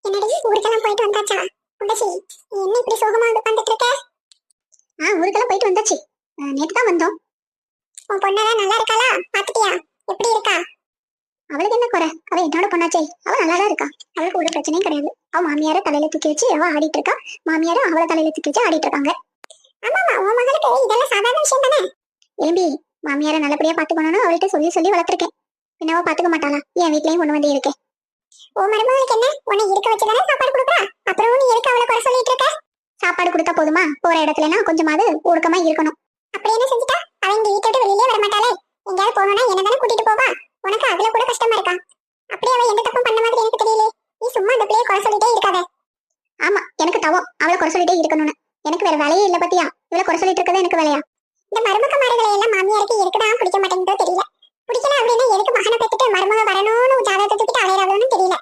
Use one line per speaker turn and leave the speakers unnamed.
என்னடி ஊருக்கெல்லாம் போயிட்டு வந்தாச்சா? முண்டச்சி, என்ன இப்படி சோகமா உட்காந்துட்டு இருக்க?
ஊருக்கெல்லாம் போயிட்டு வந்தாச்சு. நேத்து தான் வந்தோம்.
உன் பொண்ணெல்லாம் நல்லா இருக்காளா? பாத்துட்டியா? எப்படி இருக்கா?
அவளுக்கு என்ன குறை? அவ என்னோட பொண்ணாச்சே, அவ நல்லாதான் இருக்கா. அவளுக்கு ஒரு பிரச்சனையும் கிடையாது. அவ மாமியார தலையில தூக்கி வச்சு அவ ஆடிட்டு இருக்கா, மாமியார அவளை தலையில தூக்கி வச்சு ஆடிட்டு இருக்காங்க.
ஆமாமா, உன் மகளுக்கு இதெல்லாம் சாதாரண விஷயம் தானே?
ஏம்பி, மாமியார நல்லபடியா பாத்துக்கணும்னு அவள்கிட்ட சொல்லி சொல்லி வளர்த்துருக்கேன். என்னவோ பாத்துக்க மாட்டாளா? என் வீட்லயும் கொண்டு வந்து இருக்கேன்.
உன் மருமகளுக்கு என்ன, உன்னை இருக்க வச்சுதானே சாப்பாடு கொடுக்குறா? அப்புறம் நீ எதுக்கு அவளை குறை சொல்லிட்டு இருக்க?
சாப்பாடு கொடுத்தா போதுமா? போற இடத்துலனா கொஞ்சமாவது ஒழுக்கமா இருக்கணும்.
அப்படி என்ன செஞ்சுட்டா? அவன் இந்த வீட்டை விட்டு வெளியிலே வர மாட்டாளே. எங்கேயாவது போகணும்னா என்ன தானே கூட்டிட்டு போவா? உனக்கு அதுல கூட கஷ்டமா இருக்கா? அப்படி அவ எந்த தப்பும் பண்ண மாதிரி எனக்கு தெரியல. நீ சும்மா அந்த பிள்ளையை குறை சொல்லிட்டே இருக்காத.
ஆமா, எனக்கு தவம் அவளை குறை சொல்லிட்டே இருக்கணும்னு. எனக்கு வேற வேலையே இல்ல பத்தியா? இவளை குறை சொல்லிட்டு இருக்கதே எனக்கு வேலையா?
இந்த மருமகமார்களை எல்லாம் மாமியாருக்கு இருக்குதான் பிடிக்க மாட்டேங்குதோ தெரியல. பிடிக்கல அப்படின்னா எதுக்கு மகனை பெற்றுட்டு மருமக வரணும்னு ஜாதகத்தை தூக்கிட்டு அலையறாங்கன்னு தெரியல.